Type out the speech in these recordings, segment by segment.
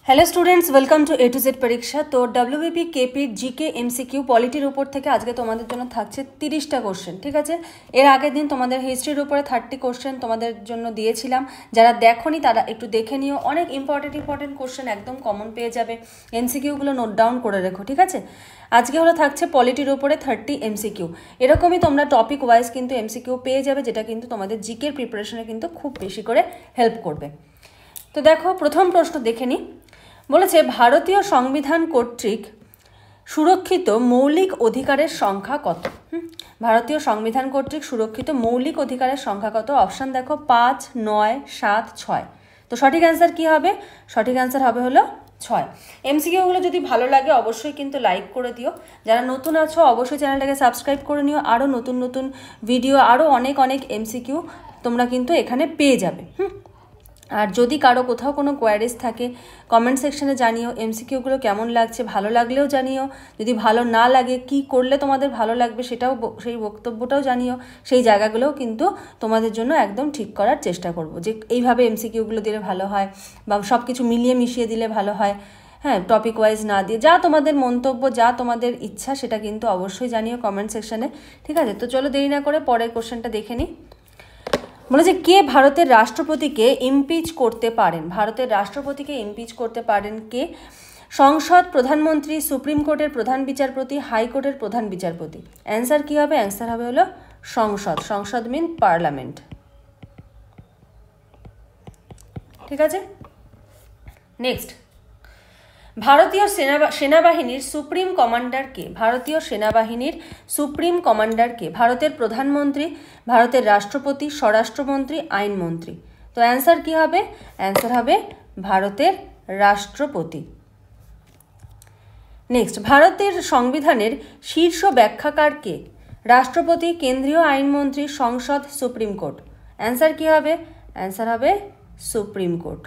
Hello students, welcome to A to Z পরীক্ষা। তো WBP KP GK MCQ পলিটির উপর থেকে আজকে তোমাদের জন্য থাকছে 30টা কোশ্চেন, ঠিক আছে। এর আগের দিন তোমাদের হিস্ট্রির উপরে 30 কোশ্চেন তোমাদের জন্য দিয়েছিলাম। যারা দেখোনি তারা একটু দেখে নিও, অনেক ইম্পর্টেন্ট কোশ্চেন একদম কমন পেয়ে যাবে। MCQগুলো নোট ডাউন করে রেখো, ঠিক আছে। আজকে হলো থাকছে পলিটির উপরে 30 MCQ। এরকমই তোমরা টপিক ওয়াইজ কিন্তু MCQ পেয়ে যাবে, যেটা কিন্তু তোমাদের জিকের প্রিপারেশনে কিন্তু খুব বেশি করে হেল্প করবে। তো দেখো, প্রথম প্রশ্ন দেখে নিই। বলেছে ভারতীয় সংবিধান কর্তৃক সুরক্ষিত মৌলিক অধিকারের সংখ্যা কত? ভারতীয় সংবিধান কর্তৃক সুরক্ষিত মৌলিক অধিকারের সংখ্যা কত? অপশান দেখো 5, 9, 7, 6। তো সঠিক অ্যান্সার কি হবে? সঠিক অ্যান্সার হবে হলো 6। MCQগুলো যদি ভালো লাগে অবশ্যই কিন্তু লাইক করে দিও। যারা নতুন আছো অবশ্যই চ্যানেলটাকে সাবস্ক্রাইব করে নিও। আরও নতুন নতুন ভিডিও, আরও অনেক MCQ তোমরা কিন্তু এখানে পেয়ে যাবে। আর যদি কারো কোথাও কোনো কোয়ারিজ থাকে কমেন্ট সেকশনে জানিও। MCQগুলো কেমন লাগছে, ভালো লাগলেও জানিও। যদি ভালো না লাগে কি করলে তোমাদের ভালো লাগবে সেটাও, সেই বক্তব্যটাও জানিও। সেই জায়গাগুলোও কিন্তু তোমাদের জন্য একদম ঠিক করার চেষ্টা করব, যে এইভাবে MCQগুলো দিলে ভালো হয় বা সব কিছু মিলিয়ে মিশিয়ে দিলে ভালো হয়। হ্যাঁ, টপিক ওয়াইজ না দিয়ে যা তোমাদের মন্তব্য, যা তোমাদের ইচ্ছা সেটা কিন্তু অবশ্যই জানিও কমেন্ট সেকশনে, ঠিক আছে। তো চলো দেরি না করে পরের কোশ্চেনটা দেখে নিই। বলেছে কে ভারতের রাষ্ট্রপতিকে ইমপিচ করতে পারেন? ভারতের রাষ্ট্রপতিকে ইমপিচ করতে পারেন কে? সংসদ, প্রধানমন্ত্রী, সুপ্রিম কোর্টের প্রধান বিচারপতি, হাইকোর্টের প্রধান বিচারপতি। অ্যান্সার কি হবে? অ্যান্সার হবে হলো সংসদ। সংসদ মিন পার্লামেন্ট, ঠিক আছে। নেক্সট, ভারতীয় সেনাবাহিনীর সুপ্রিম কমান্ডার কে? ভারতীয় সেনাবাহিনীর সুপ্রিম কমান্ডার কে? ভারতের প্রধানমন্ত্রী, ভারতের রাষ্ট্রপতি, স্বরাষ্ট্রমন্ত্রী, আইনমন্ত্রী। তো অ্যান্সার কি হবে? অ্যান্সার হবে ভারতের রাষ্ট্রপতি। নেক্সট, ভারতের সংবিধানের শীর্ষ ব্যাখ্যাকার কে? রাষ্ট্রপতি, কেন্দ্রীয় আইনমন্ত্রী, সংসদ, সুপ্রিম কোর্ট। অ্যান্সার কি হবে? অ্যান্সার হবে সুপ্রিম কোর্ট।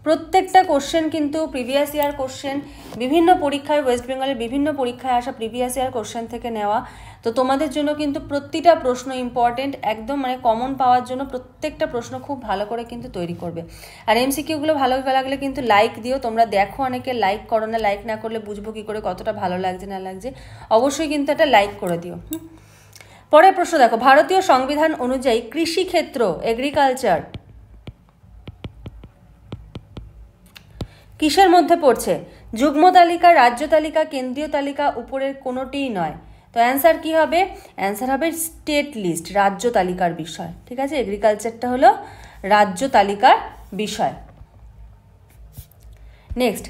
প্রত্যেকটা কোশ্চেন কিন্তু প্রিভিয়াস ইয়ার কোশ্চেন, বিভিন্ন পরীক্ষায়, ওয়েস্ট বেঙ্গলের বিভিন্ন পরীক্ষায় আসা প্রিভিয়াস ইয়ার কোশ্চেন থেকে নেওয়া। তো তোমাদের জন্য কিন্তু প্রতিটা প্রশ্ন ইম্পর্টেন্ট, একদম কমন পাওয়ার জন্য প্রত্যেকটা প্রশ্ন খুব ভালো করে কিন্তু তৈরি করবে। আর MCQগুলো ভালো লাগলে কিন্তু লাইক দিও। তোমরা দেখো অনেকে লাইক করো না, লাইক না করলে বুঝবো কী করে কতটা ভালো লাগছে না লাগছে। অবশ্যই কিন্তু একটা লাইক করে দিও। পরের প্রশ্ন দেখো, ভারতীয় সংবিধান অনুযায়ী কৃষিক্ষেত্র, এগ্রিকালচার কিসের মধ্যে পড়ছে? যুগ্ম তালিকা, রাজ্য তালিকা, কেন্দ্রীয় তালিকা, উপরের কোনোটিই নয়। তো অ্যান্সার কি হবে? অ্যান্সার হবে স্টেট লিস্ট, রাজ্য তালিকার বিষয়, ঠিক আছে। এগ্রিকালচারটা হলো রাজ্য তালিকার বিষয়। নেক্সট,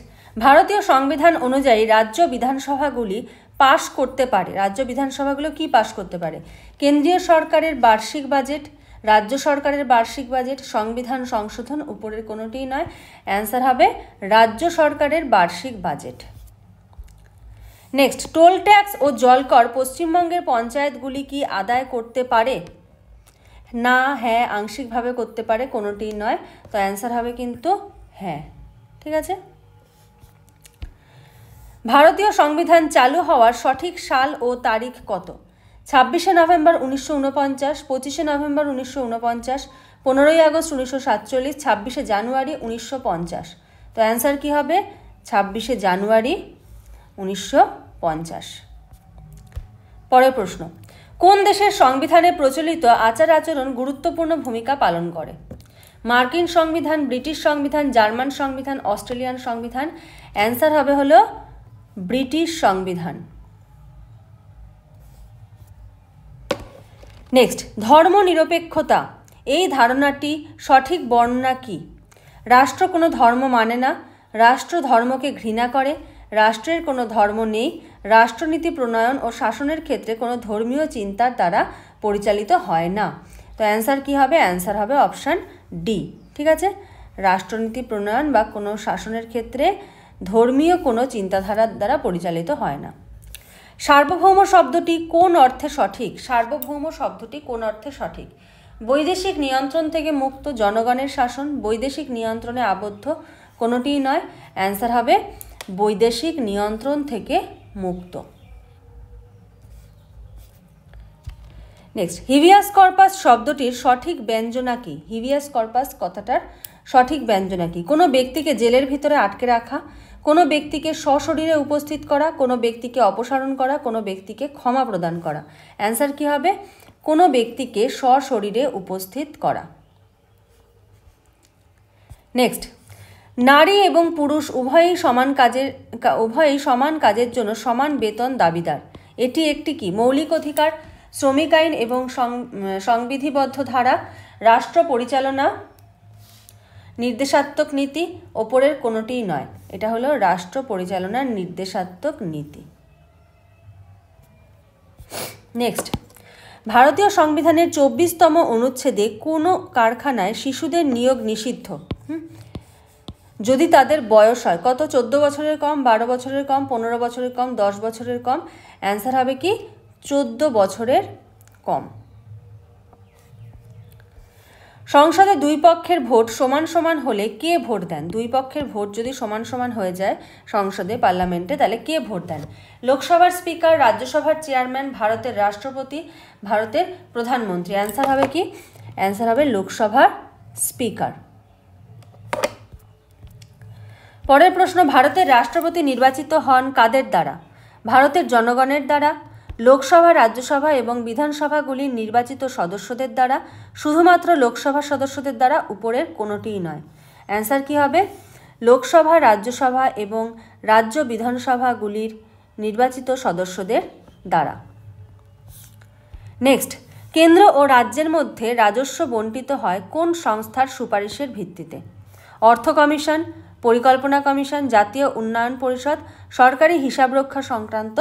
ভারতীয় সংবিধান অনুযায়ী রাজ্য বিধানসভাগুলি পাশ করতে পারে, রাজ্য বিধানসভাগুলো কি পাশ করতে পারে? কেন্দ্রীয় সরকারের বার্ষিক বাজেট, রাজ্য সরকারের বার্ষিক বাজেট, সংবিধান সংশোধন, উপরের কোনোটিই নয়। অ্যান্সার হবে রাজ্য সরকারের বার্ষিক বাজেট। নেক্সট, টোল ট্যাক্স ও জলকর পশ্চিমবঙ্গের পঞ্চায়েতগুলি কি আদায় করতে পারে? না, হ্যাঁ, আংশিকভাবে করতে পারে, কোনোটিই নয়। তো অ্যান্সার হবে কিন্তু হ্যাঁ, ঠিক আছে। ভারতীয় সংবিধান চালু হওয়ার সঠিক সাল ও তারিখ কত? 26শে নভেম্বর 1949, 25শে নভেম্বর 1949, 15ই আগস্ট 1947, 26শে জানুয়ারি 1950। তো অ্যান্সার কি হবে? 26শে জানুয়ারি 1950। পরের প্রশ্ন, কোন দেশের সংবিধানে প্রচলিত আচার আচরণ গুরুত্বপূর্ণ ভূমিকা পালন করে? মার্কিন সংবিধান, ব্রিটিশ সংবিধান, জার্মান সংবিধান, অস্ট্রেলিয়ান সংবিধান। অ্যান্সার হবে হলো ব্রিটিশ সংবিধান। নেক্সট, ধর্মনিরপেক্ষতা এই ধারণাটি সঠিক বর্ণনা কি? রাষ্ট্র কোনো ধর্ম মানে না, রাষ্ট্র ধর্মকে ঘৃণা করে, রাষ্ট্রের কোনো ধর্ম নেই, রাষ্ট্রনীতি প্রণয়ন ও শাসনের ক্ষেত্রে কোনো ধর্মীয় চিন্তার দ্বারা পরিচালিত হয় না। তো অ্যান্সার কি হবে? অ্যান্সার হবে অপশান ডি, ঠিক আছে। রাষ্ট্রনীতি প্রণয়ন বা কোনো শাসনের ক্ষেত্রে ধর্মীয় কোনো চিন্তাধারার দ্বারা পরিচালিত হয় না। সার্বভৌম শব্দটি কোন অর্থে সঠিক? সার্বভৌম শব্দটি কোন অর্থে সঠিক? বৈদেশিক নিয়ন্ত্রণ থেকে মুক্ত, জনগণের শাসন, বৈদেশিক নিয়ন্ত্রণে আবদ্ধ, কোনোটিই নয়। অ্যান্সার হবে বৈদেশিক নিয়ন্ত্রণ থেকে মুক্ত। নেক্সট, হিবিয়াস কর্পাস শব্দটির সঠিক ব্যঞ্জনা কি? হিবিয়াস কর্পাস কথাটার সঠিক ব্যঞ্জনা কি? কোনো ব্যক্তিকে জেলের ভিতরে আটকে রাখা, কোনো ব্যক্তিকে সশরীরে উপস্থিত করা, কোনো ব্যক্তিকে অপসারণ করা, কোনো ব্যক্তিকে ক্ষমা প্রদান করা। অ্যান্সার কি হবে? কোনো ব্যক্তিকে সশরীরে উপস্থিত করা। নেক্সট, নারী এবং পুরুষ উভয়ই সমান কাজের জন্য সমান বেতন দাবিদার। এটি একটি কি? মৌলিক অধিকার, শ্রমিক আইন এবং সংবিধিবদ্ধ ধারা, রাষ্ট্র পরিচালনা, নির্দেশাত্মক নীতি, ওপরের কোনোটিই নয়। এটা হলো রাষ্ট্র পরিচালনার নির্দেশাত্মক নীতি। নেক্সট, ভারতীয় সংবিধানের 24তম অনুচ্ছেদে কোনো কারখানায় শিশুদের নিয়োগ নিষিদ্ধ যদি তাদের বয়স হয় কত? 14 বছরের কম, 12 বছরের কম, 15 বছরের কম, 10 বছরের কম। অ্যান্সার হবে কি? 14 বছরের কম। সংসদে দুই পক্ষের ভোট সমান সমান হলে কে ভোট দেন? দুই পক্ষের ভোট যদি সমান সমান হয়ে যায় সংসদে, পার্লামেন্টে, তাহলে কে ভোট দেন? লোকসভার স্পিকার, রাজ্যসভার চেয়ারম্যান, ভারতের রাষ্ট্রপতি, ভারতের প্রধানমন্ত্রী। অ্যান্সার হবে কি? অ্যান্সার হবে লোকসভার স্পিকার। পরের প্রশ্ন, ভারতের রাষ্ট্রপতি নির্বাচিত হন কাদের দ্বারা? ভারতের জনগণের দ্বারা, লোকসভা, রাজ্যসভা এবং বিধানসভাগুলির নির্বাচিত সদস্যদের দ্বারা, শুধুমাত্র লোকসভা সদস্যদের দ্বারা, উপরের কোনোটিই নয়। অ্যান্সার কি হবে? লোকসভা, রাজ্যসভা এবং রাজ্য বিধানসভাগুলির নির্বাচিত সদস্যদের দ্বারা। নেক্সট, কেন্দ্র ও রাজ্যের মধ্যে রাজস্ব বণ্টিত হয় কোন সংস্থার সুপারিশের ভিত্তিতে? অর্থ কমিশন, পরিকল্পনা কমিশন, জাতীয় উন্নয়ন পরিষদ, সরকারি হিসাবরক্ষা সংক্রান্ত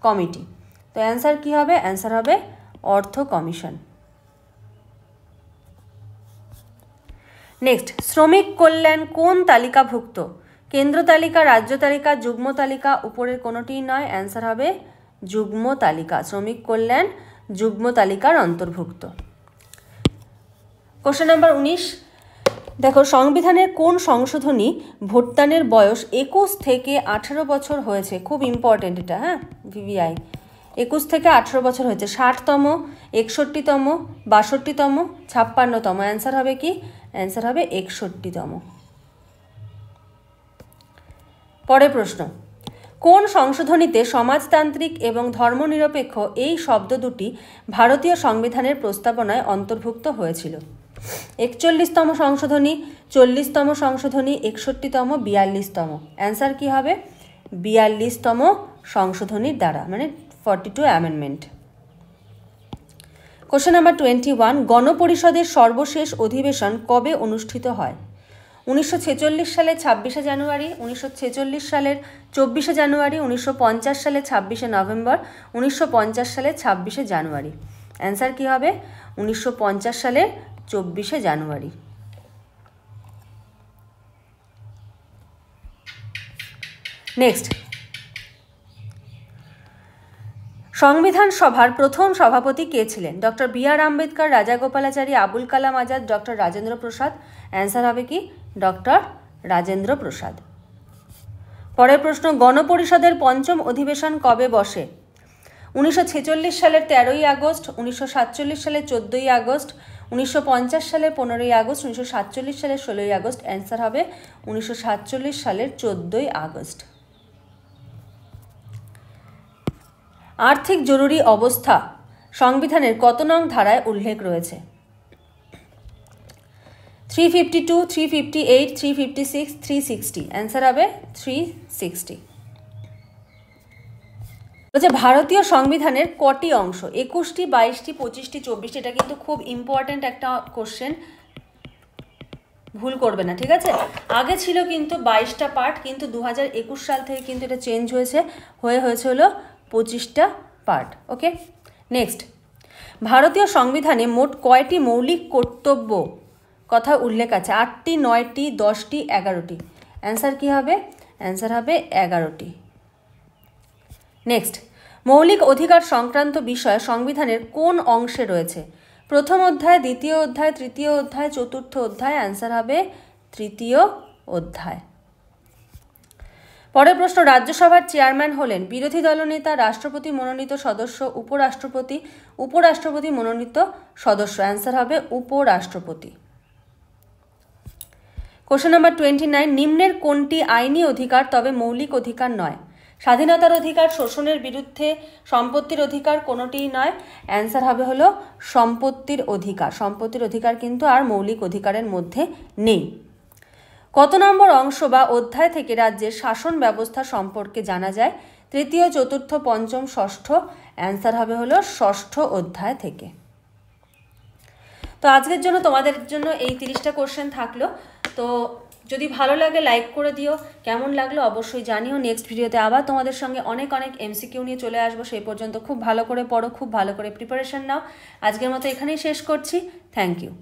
কমিটি। তো অ্যান্সার কি হবে? অ্যান্সার হবে অর্থ কমিশন। নেক্সট, শ্রমিক কল্যাণ কোন তালিকাভুক্ত? কেন্দ্র তালিকা, রাজ্য তালিকা, যুগ্ম তালিকা, উপরের কোনোটিই নয়। অ্যান্সার হবে যুগ্ম তালিকা। শ্রমিক কল্যাণ যুগ্ম তালিকার অন্তর্ভুক্ত। কোশ্চেন নাম্বার 19, দেখো, সংবিধানের কোন সংশোধনী ভোটদানের বয়স 21 থেকে 18 বছর হয়েছে? খুব ইম্পর্টেন্ট এটা, হ্যাঁ, ভিভিআই। 21 থেকে 18 বছর হয়েছে। 60তম, 61তম, 62তম, 56তম। অ্যান্সার হবে কি? অ্যান্সার হবে 61তম। পরের প্রশ্ন, কোন সংশোধনীতে সমাজতান্ত্রিক এবং ধর্মনিরপেক্ষ এই শব্দ দুটি ভারতীয় সংবিধানের প্রস্তাবনায় অন্তর্ভুক্ত হয়েছিল? 41তম সংশোধনী, 40তম সংশোধনী, 61তম, 42তম। অ্যান্সার কি হবে? 42তম সংশোধনীর দ্বারা, মানে 42 অ্যামেন্ডমেন্ট। কোশ্চেন নাম্বার 21, গণপরিষদের সর্বশেষ অধিবেশন কবে অনুষ্ঠিত হয়? 1946 সালে 26শে জানুয়ারি, 1946 সালের 24শে জানুয়ারি, 1950 সালে 26শে নভেম্বর, 1950 সালে 26শে জানুয়ারি। অ্যান্সার কি হবে? 1950 সালের 24শে জানুয়ারি। নেক্সট, সংবিধান সভার প্রথম সভাপতি কে ছিলেন? Doctor BR. Ambedkar, Rajagopalachari, Abul Kalam Azad, doctor Rajendra Prasad. Answer হবে কি? ডক্টর রাজেন্দ্র প্রসাদ। পরের প্রশ্ন, গণপরিষদের পঞ্চম অধিবেশন কবে বসে? 1946 সালের 13ই আগস্ট, 1947 সালের 14ই আগস্ট, 1950 সালের 15ই আগস্ট, 1947 সালের 16ই আগস্ট। অ্যান্সার হবে 1947 সালের 14ই আগস্ট। আর্থিক জরুরি অবস্থা সংবিধানের কত নং ধারায় উল্লেখ রয়েছে? 352, 358, 356, 360। অ্যান্সার হবে 360। বলছে ভারতীয় সংবিধানের কটি অংশ? 21টি, 22টি, 25টি, 24টি। এটা কিন্তু খুব ইম্পর্টেন্ট একটা কোশ্চেন, ভুল করবে না, ঠিক আছে? আগে ছিল কিন্তু 22টা পার্ট, কিন্তু 2021 সাল থেকে কিন্তু এটা চেঞ্জ হয়েছে, হয়েছে হলো 25টা পার্ট। ওকে, নেক্সট, ভারতীয় সংবিধানে মোট কয়টি মৌলিক কর্তব্য কথা উল্লেখ আছে? 8টি, 9টি, 10টি, 11টি। অ্যান্সার কি হবে? অ্যান্সার হবে 11টি। নেক্সট, মৌলিক অধিকার সংক্রান্ত বিষয় সংবিধানের কোন অংশে রয়েছে? প্রথম অধ্যায়, দ্বিতীয় অধ্যায়, তৃতীয় অধ্যায়, চতুর্থ অধ্যায়। অ্যান্সার হবে তৃতীয় অধ্যায়। পরের প্রশ্ন, রাজ্যসভার চেয়ারম্যান হলেন বিরোধী দলনেতা, রাষ্ট্রপতি মনোনীত সদস্য, উপরাষ্ট্রপতি, উপরাষ্ট্রপতি মনোনীত সদস্য। অ্যান্সার হবে উপরাষ্ট্রপতি। কোশ্চেন নাম্বার 29, নিম্নের কোনটি আইনি অধিকার তবে মৌলিক অধিকার নয়? স্বাধীনতার অধিকার, শোষণের বিরুদ্ধে, সম্পত্তির অধিকার, কোনোটিই নয়। অ্যান্সার হবে হলো সম্পত্তির অধিকার। সম্পত্তির অধিকার কিন্তু আর মৌলিক অধিকারের মধ্যে নেই। কত নম্বর অংশ বা অধ্যায় থেকে রাজ্যের শাসন ব্যবস্থা সম্পর্কে জানা যায়? তৃতীয়, চতুর্থ, পঞ্চম, ষষ্ঠ। অ্যান্সার হবে হলো ষষ্ঠ অধ্যায় থেকে। তো আজকের জন্য তোমাদের জন্য এই 30টা কোশ্চেন থাকলো। তো যদি ভালো লাগে লাইক করে দিও, কেমন লাগলো অবশ্যই জানিও। নেক্সট ভিডিওতে আবার তোমাদের সঙ্গে অনেক এমসিকিউ নিয়ে চলে আসবো। সেই পর্যন্ত খুব ভালো করে পড়ো, খুব ভালো করে প্রিপারেশন নাও। আজকের মতো এখানেই শেষ করছি। Thank you.